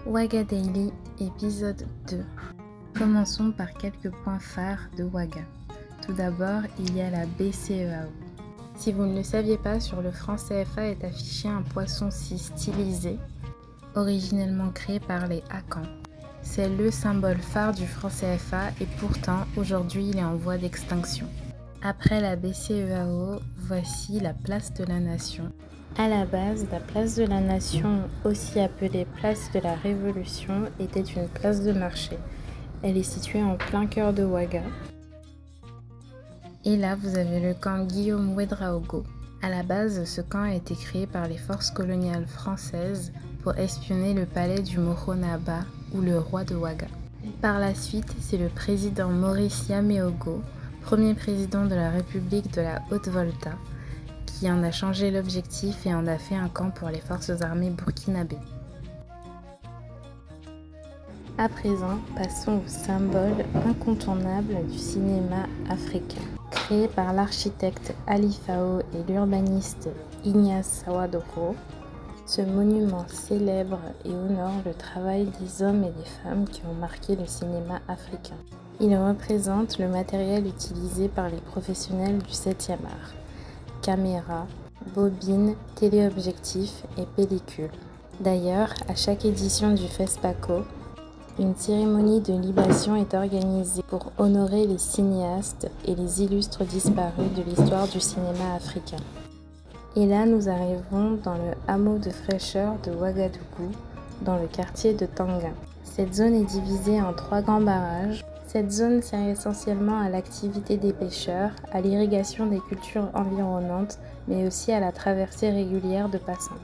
Waga Daily, épisode 2. Commençons par quelques points phares de Waga. Tout d'abord, il y a la BCEAO. Si vous ne le saviez pas, sur le franc CFA est affiché un poisson-scie stylisé, originellement créé par les Akans. C'est le symbole phare du franc CFA et pourtant, aujourd'hui, il est en voie d'extinction. Après la BCEAO, voici la place de la Nation. À la base, la place de la Nation, aussi appelée place de la Révolution, était une place de marché. Elle est située en plein cœur de Waga. Et là, vous avez le camp Guillaume Ouédraogo. À la base, ce camp a été créé par les forces coloniales françaises pour espionner le palais du Moronaba ou le roi de Waga. Par la suite, c'est le président Maurice Yaméogo, premier président de la République de la Haute-Volta, qui en a changé l'objectif et en a fait un camp pour les forces armées burkinabées. À présent, passons au symbole incontournable du cinéma africain. Créé par l'architecte Ali Fao et l'urbaniste Ignace Sawadoko, ce monument célèbre et honore le travail des hommes et des femmes qui ont marqué le cinéma africain. Il représente le matériel utilisé par les professionnels du 7e art. Caméra, bobine, téléobjectif et pellicule. D'ailleurs, à chaque édition du FESPACO, une cérémonie de libation est organisée pour honorer les cinéastes et les illustres disparus de l'histoire du cinéma africain. Et là, nous arrivons dans le hameau de fraîcheur de Ouagadougou, dans le quartier de Tanga. Cette zone est divisée en 3 grands barrages. Cette zone sert essentiellement à l'activité des pêcheurs, à l'irrigation des cultures environnantes, mais aussi à la traversée régulière de passants.